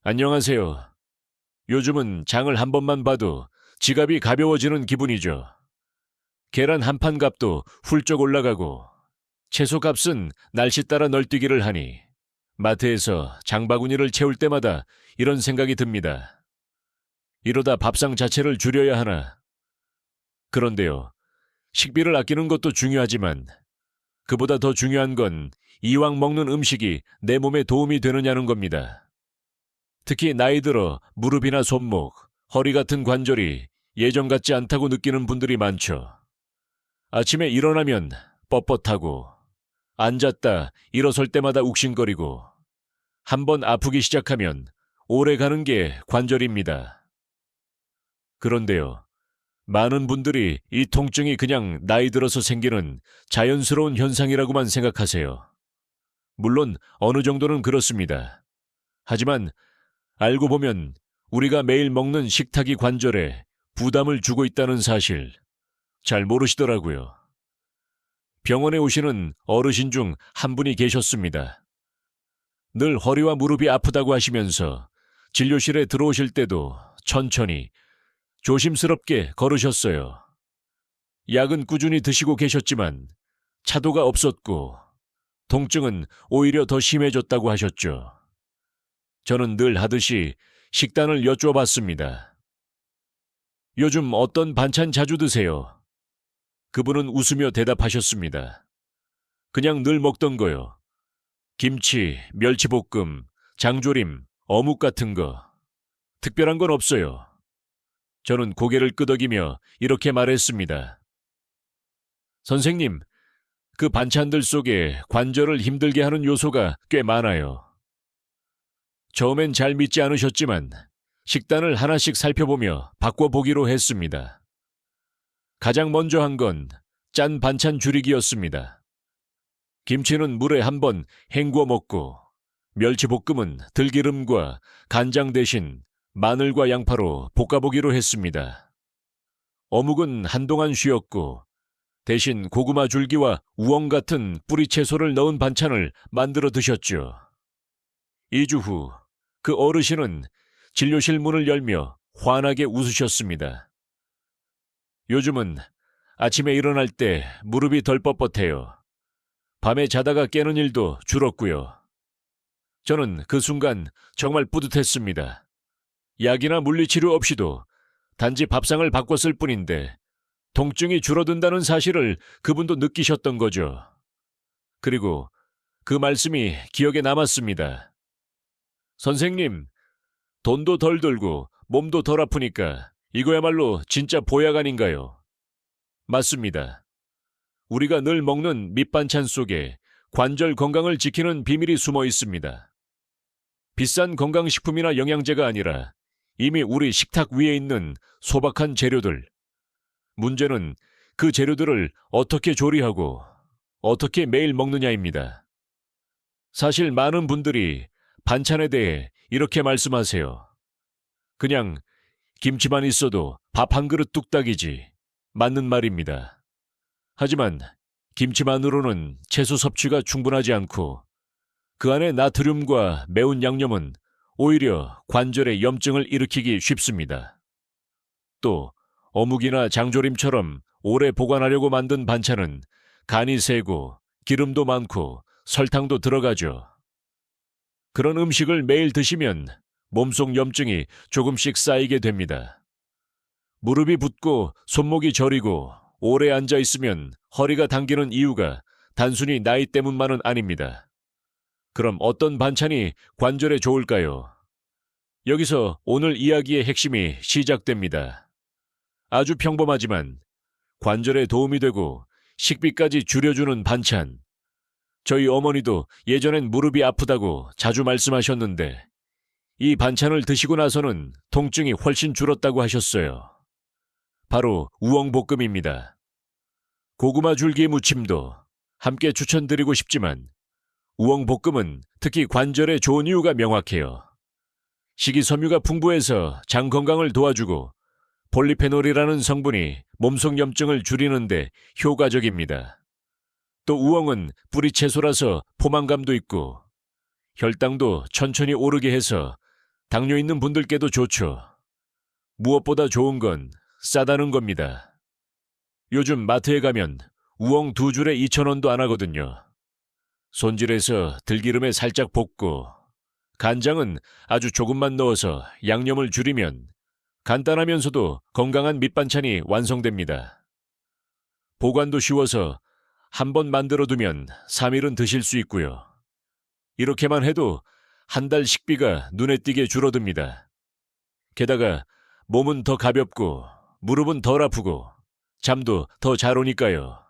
안녕하세요. 요즘은 장을 한 번만 봐도 지갑이 가벼워지는 기분이죠. 계란 한 판 값도 훌쩍 올라가고 채소 값은 날씨 따라 널뛰기를 하니 마트에서 장바구니를 채울 때마다 이런 생각이 듭니다. 이러다 밥상 자체를 줄여야 하나. 그런데요, 식비를 아끼는 것도 중요하지만 그보다 더 중요한 건 이왕 먹는 음식이 내 몸에 도움이 되느냐는 겁니다. 특히 나이 들어 무릎이나 손목, 허리 같은 관절이 예전 같지 않다고 느끼는 분들이 많죠. 아침에 일어나면 뻣뻣하고, 앉았다 일어설 때마다 욱신거리고, 한번 아프기 시작하면 오래 가는 게 관절입니다. 그런데요, 많은 분들이 이 통증이 그냥 나이 들어서 생기는 자연스러운 현상이라고만 생각하세요. 물론 어느 정도는 그렇습니다. 하지만 알고 보면 우리가 매일 먹는 식탁이 관절에 부담을 주고 있다는 사실 잘 모르시더라고요. 병원에 오시는 어르신 중 한 분이 계셨습니다. 늘 허리와 무릎이 아프다고 하시면서 진료실에 들어오실 때도 천천히 조심스럽게 걸으셨어요. 약은 꾸준히 드시고 계셨지만 차도가 없었고 통증은 오히려 더 심해졌다고 하셨죠. 저는 늘 하듯이 식단을 여쭈어봤습니다. 요즘 어떤 반찬 자주 드세요? 그분은 웃으며 대답하셨습니다. 그냥 늘 먹던 거요. 김치, 멸치볶음, 장조림, 어묵 같은 거. 특별한 건 없어요. 저는 고개를 끄덕이며 이렇게 말했습니다. 선생님, 그 반찬들 속에 관절을 힘들게 하는 요소가 꽤 많아요. 처음엔 잘 믿지 않으셨지만 식단을 하나씩 살펴보며 바꿔보기로 했습니다. 가장 먼저 한 건 짠 반찬 줄이기였습니다. 김치는 물에 한번 헹구어 먹고 멸치볶음은 들기름과 간장 대신 마늘과 양파로 볶아보기로 했습니다. 어묵은 한동안 쉬었고 대신 고구마 줄기와 우엉 같은 뿌리 채소를 넣은 반찬을 만들어 드셨죠. 2주 후 그 어르신은 진료실 문을 열며 환하게 웃으셨습니다. 요즘은 아침에 일어날 때 무릎이 덜 뻣뻣해요. 밤에 자다가 깨는 일도 줄었고요. 저는 그 순간 정말 뿌듯했습니다. 약이나 물리치료 없이도 단지 밥상을 바꿨을 뿐인데 통증이 줄어든다는 사실을 그분도 느끼셨던 거죠. 그리고 그 말씀이 기억에 남았습니다. 선생님, 돈도 덜 들고 몸도 덜 아프니까 이거야말로 진짜 보약 아닌가요? 맞습니다. 우리가 늘 먹는 밑반찬 속에 관절 건강을 지키는 비밀이 숨어 있습니다. 비싼 건강식품이나 영양제가 아니라 이미 우리 식탁 위에 있는 소박한 재료들. 문제는 그 재료들을 어떻게 조리하고 어떻게 매일 먹느냐입니다. 사실 많은 분들이 반찬에 대해 이렇게 말씀하세요. 그냥 김치만 있어도 밥 한 그릇 뚝딱이지. 맞는 말입니다. 하지만 김치만으로는 채소 섭취가 충분하지 않고 그 안에 나트륨과 매운 양념은 오히려 관절에 염증을 일으키기 쉽습니다. 또 어묵이나 장조림처럼 오래 보관하려고 만든 반찬은 간이 세고 기름도 많고 설탕도 들어가죠. 그런 음식을 매일 드시면 몸속 염증이 조금씩 쌓이게 됩니다. 무릎이 붓고 손목이 저리고 오래 앉아 있으면 허리가 당기는 이유가 단순히 나이 때문만은 아닙니다. 그럼 어떤 반찬이 관절에 좋을까요? 여기서 오늘 이야기의 핵심이 시작됩니다. 아주 평범하지만 관절에 도움이 되고 식비까지 줄여주는 반찬. 저희 어머니도 예전엔 무릎이 아프다고 자주 말씀하셨는데 이 반찬을 드시고 나서는 통증이 훨씬 줄었다고 하셨어요. 바로 우엉볶음입니다. 고구마 줄기 무침도 함께 추천드리고 싶지만 우엉볶음은 특히 관절에 좋은 이유가 명확해요. 식이섬유가 풍부해서 장 건강을 도와주고 폴리페놀이라는 성분이 몸속 염증을 줄이는데 효과적입니다. 또 우엉은 뿌리 채소라서 포만감도 있고 혈당도 천천히 오르게 해서 당뇨 있는 분들께도 좋죠. 무엇보다 좋은 건 싸다는 겁니다. 요즘 마트에 가면 우엉 2줄에 2,000원도 안 하거든요. 손질해서 들기름에 살짝 볶고 간장은 아주 조금만 넣어서 양념을 줄이면 간단하면서도 건강한 밑반찬이 완성됩니다. 보관도 쉬워서 한번 만들어두면 3일은 드실 수 있고요. 이렇게만 해도 한 달 식비가 눈에 띄게 줄어듭니다. 게다가 몸은 더 가볍고 무릎은 덜 아프고 잠도 더 잘 오니까요.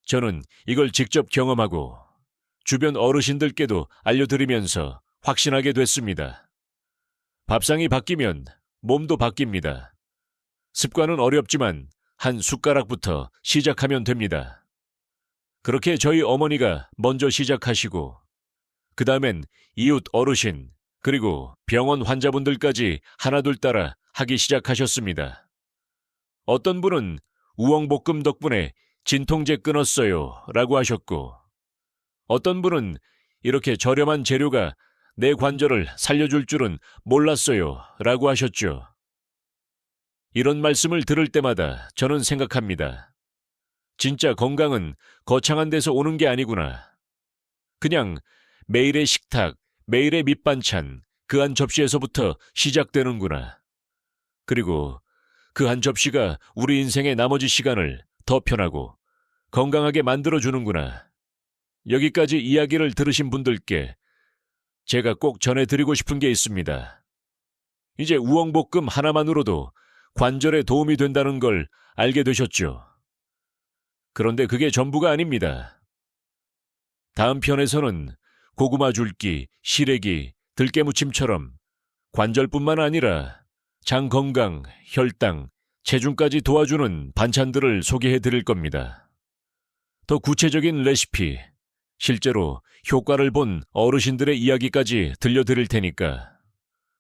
저는 이걸 직접 경험하고 주변 어르신들께도 알려드리면서 확신하게 됐습니다. 밥상이 바뀌면 몸도 바뀝니다. 습관은 어렵지만 한 숟가락부터 시작하면 됩니다. 그렇게 저희 어머니가 먼저 시작하시고 그 다음엔 이웃 어르신 그리고 병원 환자분들까지 하나둘 따라 하기 시작하셨습니다. 어떤 분은 우엉볶음 덕분에 진통제 끊었어요 라고 하셨고 어떤 분은 이렇게 저렴한 재료가 내 관절을 살려줄 줄은 몰랐어요 라고 하셨죠. 이런 말씀을 들을 때마다 저는 생각합니다. 진짜 건강은 거창한 데서 오는 게 아니구나. 그냥 매일의 식탁, 매일의 밑반찬, 그 한 접시에서부터 시작되는구나. 그리고 그 한 접시가 우리 인생의 나머지 시간을 더 편하고 건강하게 만들어주는구나. 여기까지 이야기를 들으신 분들께 제가 꼭 전해드리고 싶은 게 있습니다. 이제 우엉볶음 하나만으로도 관절에 도움이 된다는 걸 알게 되셨죠. 그런데 그게 전부가 아닙니다. 다음 편에서는 고구마 줄기, 시래기, 들깨무침처럼 관절뿐만 아니라 장 건강, 혈당, 체중까지 도와주는 반찬들을 소개해 드릴 겁니다. 더 구체적인 레시피, 실제로 효과를 본 어르신들의 이야기까지 들려드릴 테니까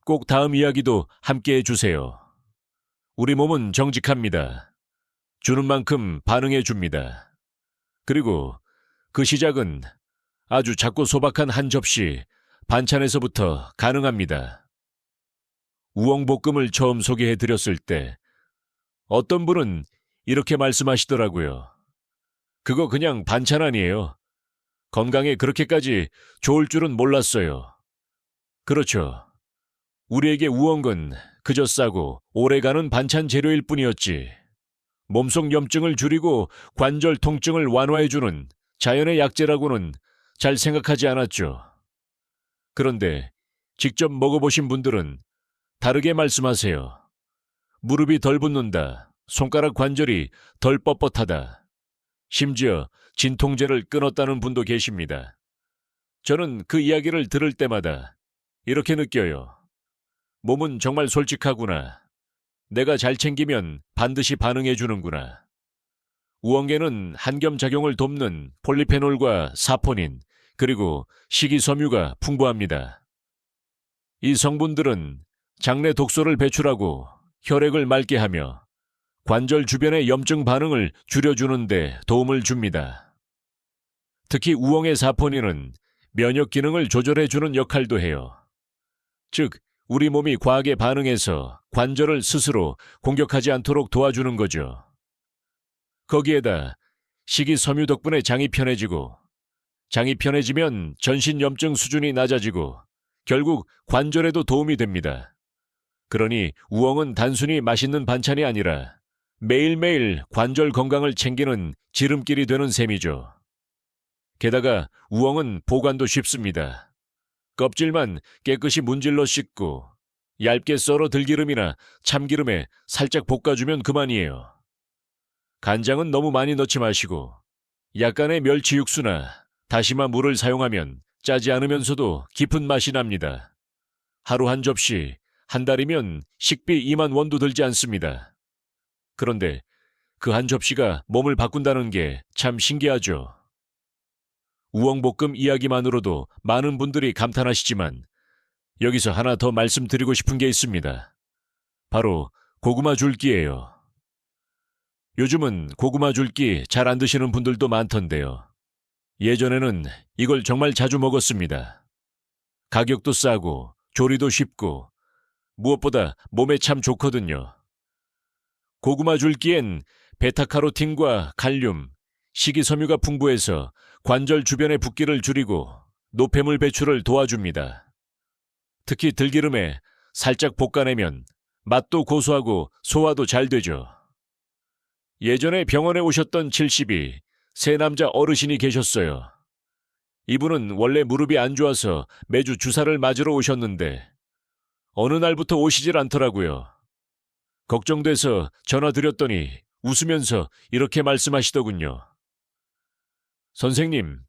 꼭 다음 이야기도 함께 해주세요. 우리 몸은 정직합니다. 주는 만큼 반응해 줍니다. 그리고 그 시작은 아주 작고 소박한 한 접시 반찬에서부터 가능합니다. 우엉볶음을 처음 소개해 드렸을 때 어떤 분은 이렇게 말씀하시더라고요. 그거 그냥 반찬 아니에요. 건강에 그렇게까지 좋을 줄은 몰랐어요. 그렇죠. 우리에게 우엉은 그저 싸고 오래가는 반찬 재료일 뿐이었지. 몸속 염증을 줄이고 관절 통증을 완화해주는 자연의 약재라고는 잘 생각하지 않았죠. 그런데 직접 먹어보신 분들은 다르게 말씀하세요. 무릎이 덜 붓는다. 손가락 관절이 덜 뻣뻣하다. 심지어 진통제를 끊었다는 분도 계십니다. 저는 그 이야기를 들을 때마다 이렇게 느껴요. 몸은 정말 솔직하구나. 내가 잘 챙기면 반드시 반응해 주는구나. 우엉에는 한겸작용을 돕는 폴리페놀과 사포닌, 그리고 식이섬유가 풍부합니다. 이 성분들은 장내 독소를 배출하고 혈액을 맑게 하며 관절 주변의 염증 반응을 줄여주는 데 도움을 줍니다. 특히 우엉의 사포닌은 면역 기능을 조절해주는 역할도 해요. 즉, 우리 몸이 과하게 반응해서 관절을 스스로 공격하지 않도록 도와주는 거죠. 거기에다 식이섬유 덕분에 장이 편해지고 장이 편해지면 전신 염증 수준이 낮아지고 결국 관절에도 도움이 됩니다. 그러니 우엉은 단순히 맛있는 반찬이 아니라 매일매일 관절 건강을 챙기는 지름길이 되는 셈이죠. 게다가 우엉은 보관도 쉽습니다. 껍질만 깨끗이 문질러 씻고 얇게 썰어 들기름이나 참기름에 살짝 볶아주면 그만이에요. 간장은 너무 많이 넣지 마시고 약간의 멸치 육수나 다시마 물을 사용하면 짜지 않으면서도 깊은 맛이 납니다. 하루 한 접시, 한 달이면 식비 2만 원도 들지 않습니다. 그런데 그 한 접시가 몸을 바꾼다는 게 참 신기하죠. 우엉볶음 이야기만으로도 많은 분들이 감탄하시지만 여기서 하나 더 말씀드리고 싶은 게 있습니다. 바로 고구마 줄기예요. 요즘은 고구마 줄기 잘 안 드시는 분들도 많던데요. 예전에는 이걸 정말 자주 먹었습니다. 가격도 싸고 조리도 쉽고 무엇보다 몸에 참 좋거든요. 고구마 줄기엔 베타카로틴과 칼륨, 식이섬유가 풍부해서 관절 주변의 붓기를 줄이고 노폐물 배출을 도와줍니다. 특히 들기름에 살짝 볶아내면 맛도 고소하고 소화도 잘 되죠. 예전에 병원에 오셨던 72, 세 남자 어르신이 계셨어요. 이분은 원래 무릎이 안 좋아서 매주 주사를 맞으러 오셨는데 어느 날부터 오시질 않더라고요. 걱정돼서 전화드렸더니 웃으면서 이렇게 말씀하시더군요. 선생님,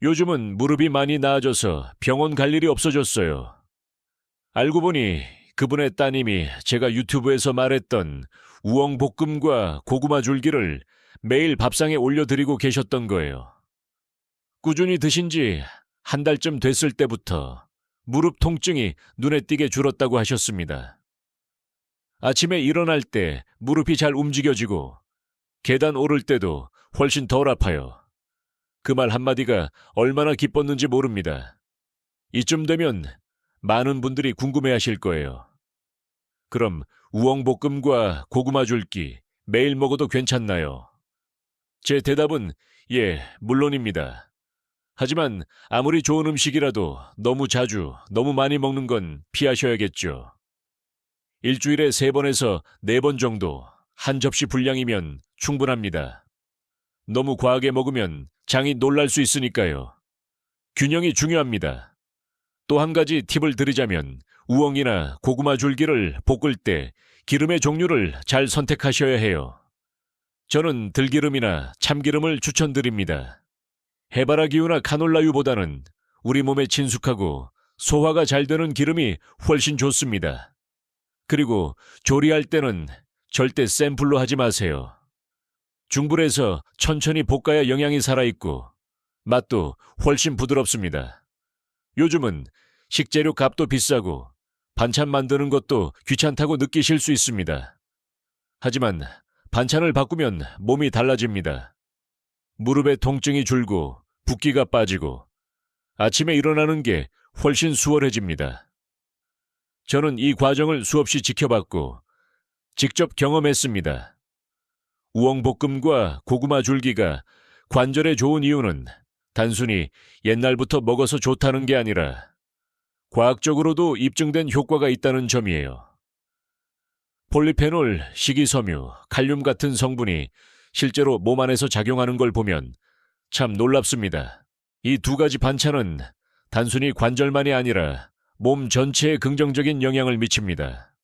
요즘은 무릎이 많이 나아져서 병원 갈 일이 없어졌어요. 알고 보니 그분의 따님이 제가 유튜브에서 말했던 우엉볶음과 고구마 줄기를 매일 밥상에 올려드리고 계셨던 거예요. 꾸준히 드신 지 한 달쯤 됐을 때부터 무릎 통증이 눈에 띄게 줄었다고 하셨습니다. 아침에 일어날 때 무릎이 잘 움직여지고 계단 오를 때도 훨씬 덜 아파요. 그 말 한마디가 얼마나 기뻤는지 모릅니다. 이쯤 되면 많은 분들이 궁금해하실 거예요. 그럼 우엉볶음과 고구마 줄기 매일 먹어도 괜찮나요? 제 대답은 예, 물론입니다. 하지만 아무리 좋은 음식이라도 너무 자주, 너무 많이 먹는 건 피하셔야겠죠. 일주일에 3번에서 4번 정도 한 접시 분량이면 충분합니다. 너무 과하게 먹으면 장이 놀랄 수 있으니까요. 균형이 중요합니다. 또 한 가지 팁을 드리자면 우엉이나 고구마 줄기를 볶을 때 기름의 종류를 잘 선택하셔야 해요. 저는 들기름이나 참기름을 추천드립니다. 해바라기유나 카놀라유보다는 우리 몸에 친숙하고 소화가 잘 되는 기름이 훨씬 좋습니다. 그리고 조리할 때는 절대 센 불로 하지 마세요. 중불에서 천천히 볶아야 영양이 살아있고 맛도 훨씬 부드럽습니다. 요즘은 식재료 값도 비싸고 반찬 만드는 것도 귀찮다고 느끼실 수 있습니다. 하지만 반찬을 바꾸면 몸이 달라집니다. 무릎의 통증이 줄고 붓기가 빠지고 아침에 일어나는 게 훨씬 수월해집니다. 저는 이 과정을 수없이 지켜봤고 직접 경험했습니다. 우엉볶음과 고구마 줄기가 관절에 좋은 이유는 단순히 옛날부터 먹어서 좋다는 게 아니라 과학적으로도 입증된 효과가 있다는 점이에요. 폴리페놀, 식이섬유, 칼륨 같은 성분이 실제로 몸 안에서 작용하는 걸 보면 참 놀랍습니다. 이 두 가지 반찬은 단순히 관절만이 아니라 몸 전체에 긍정적인 영향을 미칩니다.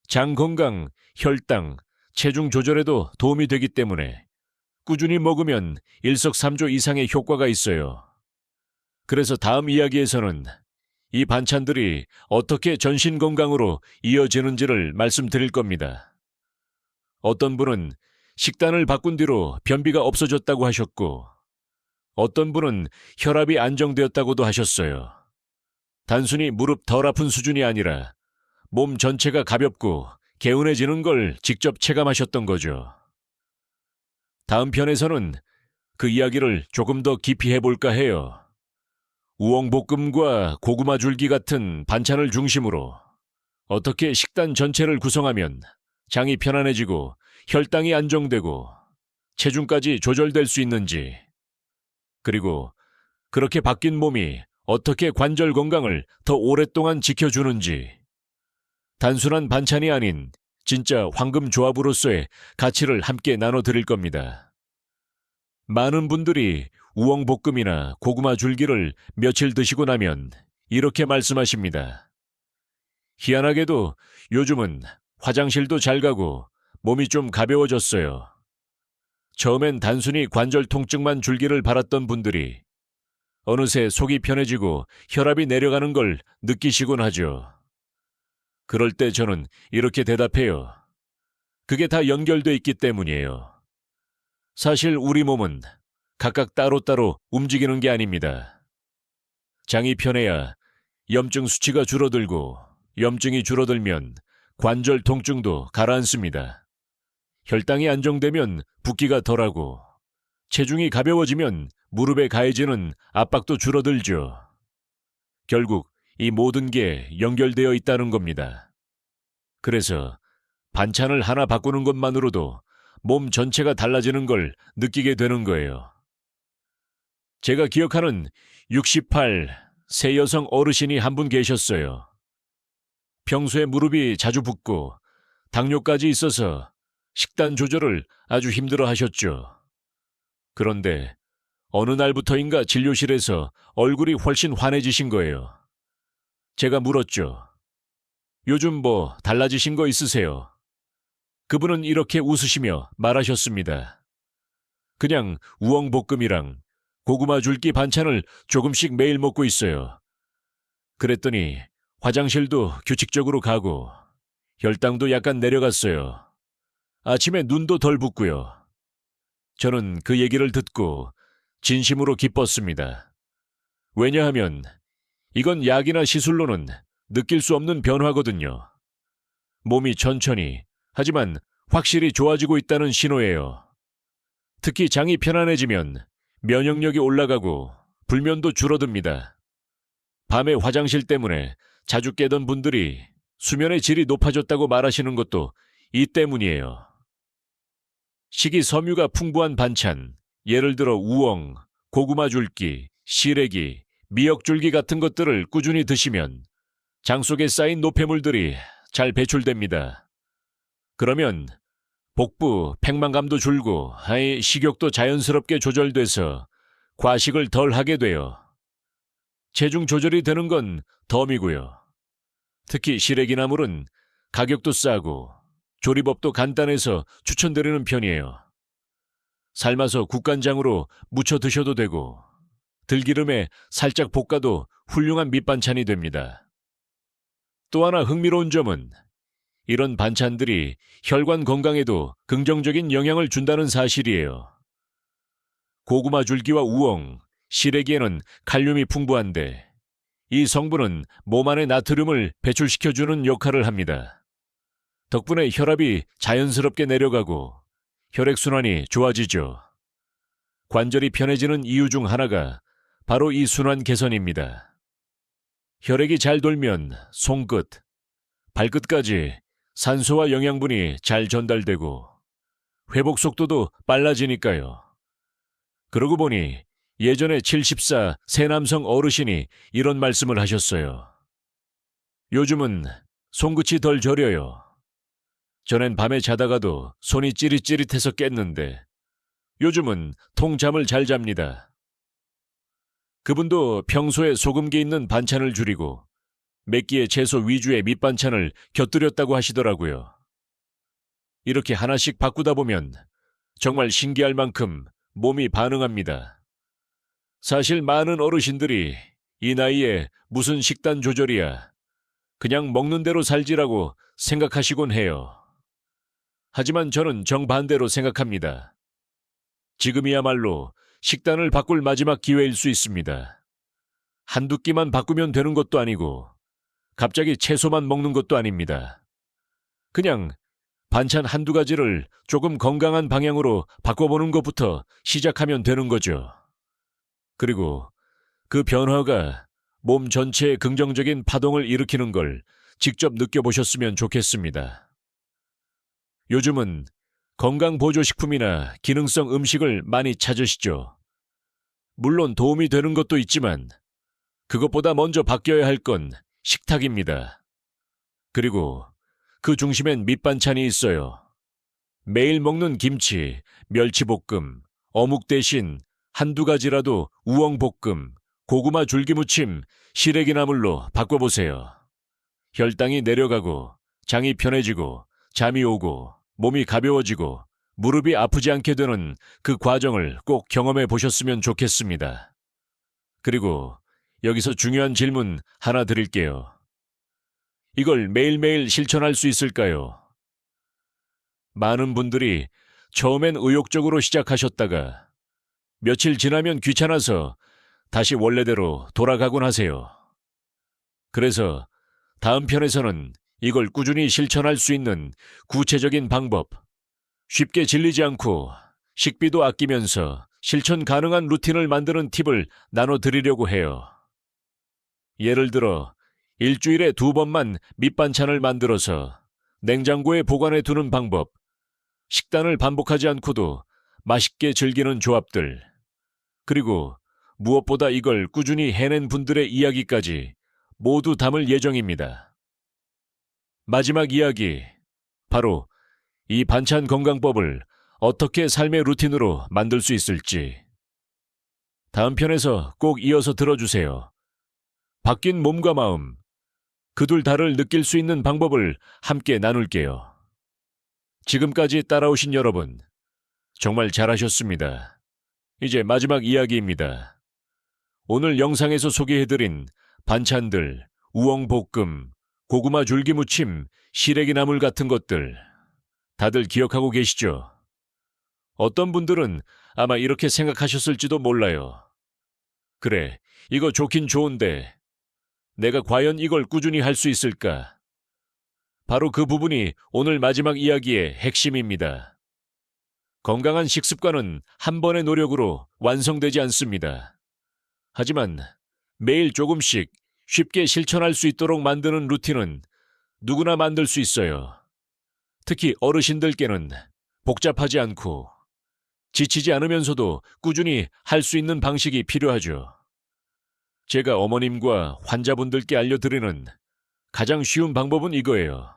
장 건강, 혈당, 체중 조절에도 도움이 되기 때문에 꾸준히 먹으면 일석삼조 이상의 효과가 있어요. 그래서 다음 이야기에서는 이 반찬들이 어떻게 전신 건강으로 이어지는지를 말씀드릴 겁니다. 어떤 분은 식단을 바꾼 뒤로 변비가 없어졌다고 하셨고, 어떤 분은 혈압이 안정되었다고도 하셨어요. 단순히 무릎 덜 아픈 수준이 아니라 몸 전체가 가볍고 개운해지는 걸 직접 체감하셨던 거죠. 다음 편에서는 그 이야기를 조금 더 깊이 해볼까 해요. 우엉볶음과 고구마 줄기 같은 반찬을 중심으로 어떻게 식단 전체를 구성하면 장이 편안해지고 혈당이 안정되고 체중까지 조절될 수 있는지, 그리고 그렇게 바뀐 몸이 어떻게 관절 건강을 더 오랫동안 지켜주는지, 단순한 반찬이 아닌 진짜 황금 조합으로서의 가치를 함께 나눠드릴 겁니다. 많은 분들이 우엉볶음이나 고구마 줄기를 며칠 드시고 나면 이렇게 말씀하십니다. 희한하게도 요즘은 화장실도 잘 가고 몸이 좀 가벼워졌어요. 처음엔 단순히 관절 통증만 줄기를 바랐던 분들이 어느새 속이 편해지고 혈압이 내려가는 걸 느끼시곤 하죠. 그럴 때 저는 이렇게 대답해요. 그게 다 연결돼 있기 때문이에요. 사실 우리 몸은 각각 따로따로 움직이는 게 아닙니다. 장이 편해야 염증 수치가 줄어들고 염증이 줄어들면 관절 통증도 가라앉습니다. 혈당이 안정되면 붓기가 덜하고 체중이 가벼워지면 무릎에 가해지는 압박도 줄어들죠. 결국 이 모든 게 연결되어 있다는 겁니다. 그래서 반찬을 하나 바꾸는 것만으로도 몸 전체가 달라지는 걸 느끼게 되는 거예요. 제가 기억하는 68세 여성 어르신이 한 분 계셨어요. 평소에 무릎이 자주 붓고 당뇨까지 있어서 식단 조절을 아주 힘들어 하셨죠. 그런데 어느 날부터인가 진료실에서 얼굴이 훨씬 환해지신 거예요. 제가 물었죠. 요즘 뭐 달라지신 거 있으세요? 그분은 이렇게 웃으시며 말하셨습니다. 그냥 우엉볶음이랑 고구마 줄기 반찬을 조금씩 매일 먹고 있어요. 그랬더니 화장실도 규칙적으로 가고 혈당도 약간 내려갔어요. 아침에 눈도 덜 붓고요. 저는 그 얘기를 듣고 진심으로 기뻤습니다. 왜냐하면 이건 약이나 시술로는 느낄 수 없는 변화거든요. 몸이 천천히 하지만 확실히 좋아지고 있다는 신호예요. 특히 장이 편안해지면 면역력이 올라가고 불면도 줄어듭니다. 밤에 화장실 때문에 자주 깨던 분들이 수면의 질이 높아졌다고 말하시는 것도 이 때문이에요. 식이섬유가 풍부한 반찬, 예를 들어 우엉, 고구마 줄기, 시래기, 미역줄기 같은 것들을 꾸준히 드시면 장 속에 쌓인 노폐물들이 잘 배출됩니다. 그러면 복부, 팽만감도 줄고 식욕도 자연스럽게 조절돼서 과식을 덜 하게 돼요. 체중 조절이 되는 건 덤이고요. 특히 시래기나물은 가격도 싸고 조리법도 간단해서 추천드리는 편이에요. 삶아서 국간장으로 무쳐 드셔도 되고 들기름에 살짝 볶아도 훌륭한 밑반찬이 됩니다. 또 하나 흥미로운 점은 이런 반찬들이 혈관 건강에도 긍정적인 영향을 준다는 사실이에요. 고구마 줄기와 우엉, 시래기에는 칼륨이 풍부한데 이 성분은 몸 안의 나트륨을 배출시켜주는 역할을 합니다. 덕분에 혈압이 자연스럽게 내려가고 혈액순환이 좋아지죠. 관절이 편해지는 이유 중 하나가 바로 이 순환 개선입니다. 혈액이 잘 돌면 손끝, 발끝까지 산소와 영양분이 잘 전달되고 회복 속도도 빨라지니까요. 그러고 보니 예전에 74세 남성 어르신이 이런 말씀을 하셨어요. 요즘은 손끝이 덜 저려요. 전엔 밤에 자다가도 손이 찌릿찌릿해서 깼는데 요즘은 통잠을 잘 잡니다. 그분도 평소에 소금기 있는 반찬을 줄이고 몇 끼의 채소 위주의 밑반찬을 곁들였다고 하시더라고요. 이렇게 하나씩 바꾸다 보면 정말 신기할 만큼 몸이 반응합니다. 사실 많은 어르신들이 이 나이에 무슨 식단 조절이야, 그냥 먹는 대로 살지라고 생각하시곤 해요. 하지만 저는 정반대로 생각합니다. 지금이야말로 식단을 바꿀 마지막 기회일 수 있습니다. 한두 끼만 바꾸면 되는 것도 아니고 갑자기 채소만 먹는 것도 아닙니다. 그냥 반찬 한두 가지를 조금 건강한 방향으로 바꿔보는 것부터 시작하면 되는 거죠. 그리고 그 변화가 몸 전체에 긍정적인 파동을 일으키는 걸 직접 느껴보셨으면 좋겠습니다. 요즘은 건강보조식품이나 기능성 음식을 많이 찾으시죠. 물론 도움이 되는 것도 있지만 그것보다 먼저 바뀌어야 할 건 식탁입니다. 그리고 그 중심엔 밑반찬이 있어요. 매일 먹는 김치, 멸치볶음, 어묵 대신 한두 가지라도 우엉볶음, 고구마 줄기무침, 시래기나물로 바꿔보세요. 혈당이 내려가고 장이 편해지고 잠이 오고 몸이 가벼워지고 무릎이 아프지 않게 되는 그 과정을 꼭 경험해 보셨으면 좋겠습니다. 그리고 여기서 중요한 질문 하나 드릴게요. 이걸 매일매일 실천할 수 있을까요? 많은 분들이 처음엔 의욕적으로 시작하셨다가 며칠 지나면 귀찮아서 다시 원래대로 돌아가곤 하세요. 그래서 다음 편에서는 이걸 꾸준히 실천할 수 있는 구체적인 방법, 쉽게 질리지 않고 식비도 아끼면서 실천 가능한 루틴을 만드는 팁을 나눠드리려고 해요. 예를 들어 일주일에 2번만 밑반찬을 만들어서 냉장고에 보관해 두는 방법, 식단을 반복하지 않고도 맛있게 즐기는 조합들, 그리고 무엇보다 이걸 꾸준히 해낸 분들의 이야기까지 모두 담을 예정입니다. 마지막 이야기, 바로 이 반찬 건강법을 어떻게 삶의 루틴으로 만들 수 있을지. 다음 편에서 꼭 이어서 들어주세요. 바뀐 몸과 마음, 그 둘 다를 느낄 수 있는 방법을 함께 나눌게요. 지금까지 따라오신 여러분, 정말 잘하셨습니다. 이제 마지막 이야기입니다. 오늘 영상에서 소개해드린 반찬들, 우엉볶음, 고구마 줄기무침, 시래기 나물 같은 것들, 다들 기억하고 계시죠? 어떤 분들은 아마 이렇게 생각하셨을지도 몰라요. 그래, 이거 좋긴 좋은데 내가 과연 이걸 꾸준히 할 수 있을까? 바로 그 부분이 오늘 마지막 이야기의 핵심입니다. 건강한 식습관은 한 번의 노력으로 완성되지 않습니다. 하지만 매일 조금씩 쉽게 실천할 수 있도록 만드는 루틴은 누구나 만들 수 있어요. 특히 어르신들께는 복잡하지 않고 지치지 않으면서도 꾸준히 할 수 있는 방식이 필요하죠. 제가 어머님과 환자분들께 알려드리는 가장 쉬운 방법은 이거예요.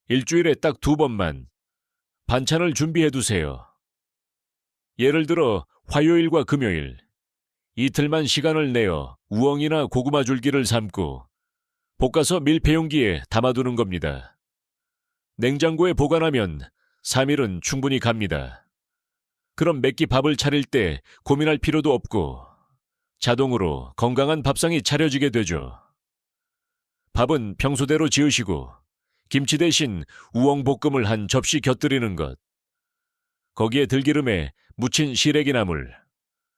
일주일에 딱 2번만 반찬을 준비해두세요. 예를 들어 화요일과 금요일, 이틀만 시간을 내어 우엉이나 고구마 줄기를 삶고 볶아서 밀폐용기에 담아두는 겁니다. 냉장고에 보관하면 3일은 충분히 갑니다. 그럼 몇 끼 밥을 차릴 때 고민할 필요도 없고 자동으로 건강한 밥상이 차려지게 되죠. 밥은 평소대로 지으시고 김치 대신 우엉볶음을 한 접시 곁들이는 것. 거기에 들기름에 무친 시래기 나물,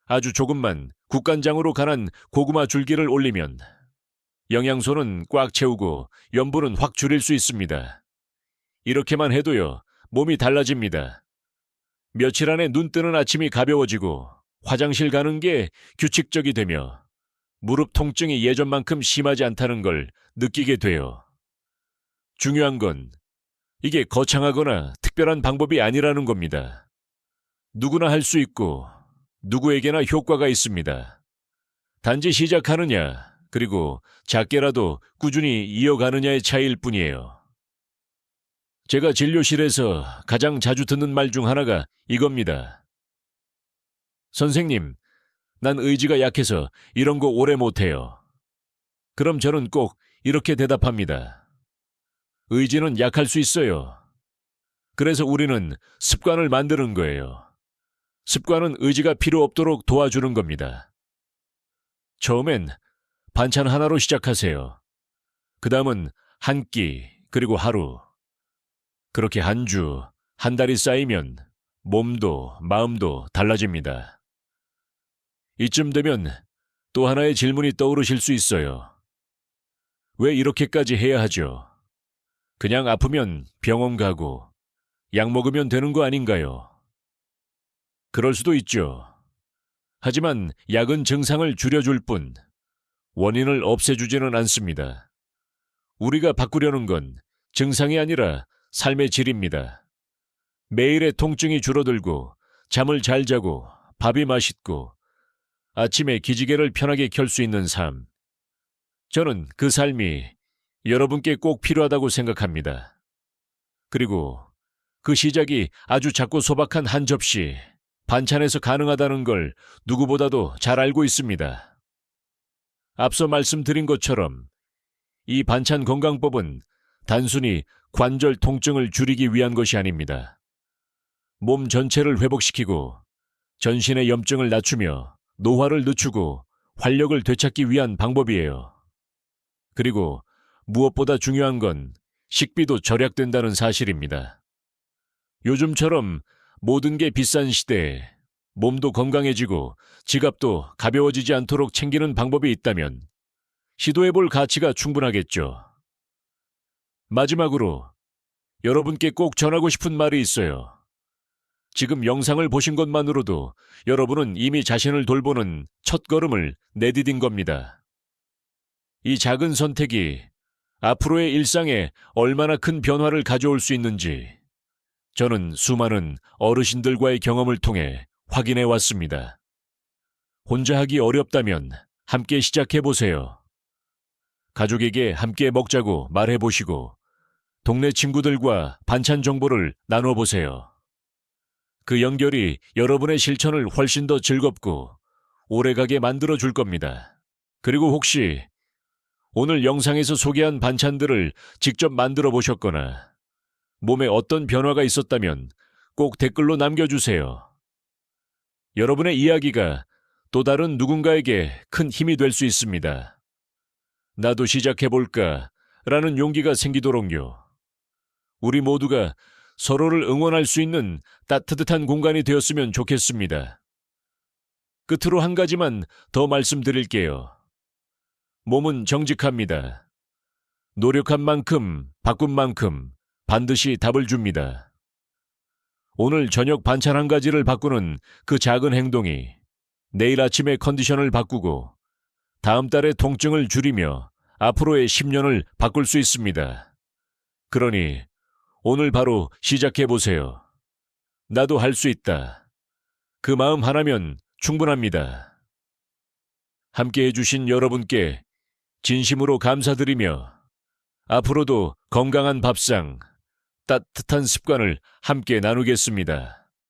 아주 조금만 국간장으로 간한 고구마 줄기를 올리면 영양소는 꽉 채우고 염분은 확 줄일 수 있습니다. 이렇게만 해도요, 몸이 달라집니다. 며칠 안에 눈 뜨는 아침이 가벼워지고 화장실 가는 게 규칙적이 되며 무릎 통증이 예전만큼 심하지 않다는 걸 느끼게 돼요. 중요한 건 이게 거창하거나 특별한 방법이 아니라는 겁니다. 누구나 할 수 있고 누구에게나 효과가 있습니다. 단지 시작하느냐, 그리고 작게라도 꾸준히 이어가느냐의 차이일 뿐이에요. 제가 진료실에서 가장 자주 듣는 말 중 하나가 이겁니다. 선생님, 난 의지가 약해서 이런 거 오래 못해요. 그럼 저는 꼭 이렇게 대답합니다. 의지는 약할 수 있어요. 그래서 우리는 습관을 만드는 거예요. 습관은 의지가 필요 없도록 도와주는 겁니다. 처음엔 반찬 하나로 시작하세요. 그 다음은 한 끼, 그리고 하루. 그렇게 한 주, 한 달이 쌓이면 몸도 마음도 달라집니다. 이쯤 되면 또 하나의 질문이 떠오르실 수 있어요. 왜 이렇게까지 해야 하죠? 그냥 아프면 병원 가고 약 먹으면 되는 거 아닌가요? 그럴 수도 있죠. 하지만 약은 증상을 줄여줄 뿐 원인을 없애주지는 않습니다. 우리가 바꾸려는 건 증상이 아니라 삶의 질입니다. 매일의 통증이 줄어들고 잠을 잘 자고 밥이 맛있고 아침에 기지개를 편하게 켤 수 있는 삶. 저는 그 삶이 여러분께 꼭 필요하다고 생각합니다. 그리고 그 시작이 아주 작고 소박한 한 접시 반찬에서 가능하다는 걸 누구보다도 잘 알고 있습니다. 앞서 말씀드린 것처럼 이 반찬 건강법은 단순히 관절 통증을 줄이기 위한 것이 아닙니다. 몸 전체를 회복시키고 전신의 염증을 낮추며 노화를 늦추고 활력을 되찾기 위한 방법이에요. 그리고 무엇보다 중요한 건 식비도 절약된다는 사실입니다. 요즘처럼 모든 게 비싼 시대에 몸도 건강해지고 지갑도 가벼워지지 않도록 챙기는 방법이 있다면 시도해볼 가치가 충분하겠죠. 마지막으로 여러분께 꼭 전하고 싶은 말이 있어요. 지금 영상을 보신 것만으로도 여러분은 이미 자신을 돌보는 첫 걸음을 내디딘 겁니다. 이 작은 선택이 앞으로의 일상에 얼마나 큰 변화를 가져올 수 있는지 저는 수많은 어르신들과의 경험을 통해 확인해 왔습니다. 혼자 하기 어렵다면 함께 시작해 보세요. 가족에게 함께 먹자고 말해 보시고 동네 친구들과 반찬 정보를 나눠 보세요. 그 연결이 여러분의 실천을 훨씬 더 즐겁고 오래가게 만들어 줄 겁니다. 그리고 혹시 오늘 영상에서 소개한 반찬들을 직접 만들어 보셨거나 몸에 어떤 변화가 있었다면 꼭 댓글로 남겨주세요. 여러분의 이야기가 또 다른 누군가에게 큰 힘이 될 수 있습니다. 나도 시작해볼까 라는 용기가 생기도록요. 우리 모두가 서로를 응원할 수 있는 따뜻한 공간이 되었으면 좋겠습니다. 끝으로 한 가지만 더 말씀드릴게요. 몸은 정직합니다. 노력한 만큼, 바꾼 만큼 반드시 답을 줍니다. 오늘 저녁 반찬 한 가지를 바꾸는 그 작은 행동이 내일 아침의 컨디션을 바꾸고 다음 달의 통증을 줄이며 앞으로의 10년을 바꿀 수 있습니다. 그러니 오늘 바로 시작해보세요. 나도 할 수 있다. 그 마음 하나면 충분합니다. 함께 해주신 여러분께 진심으로 감사드리며 앞으로도 건강한 밥상, 따뜻한 습관을 함께 나누겠습니다.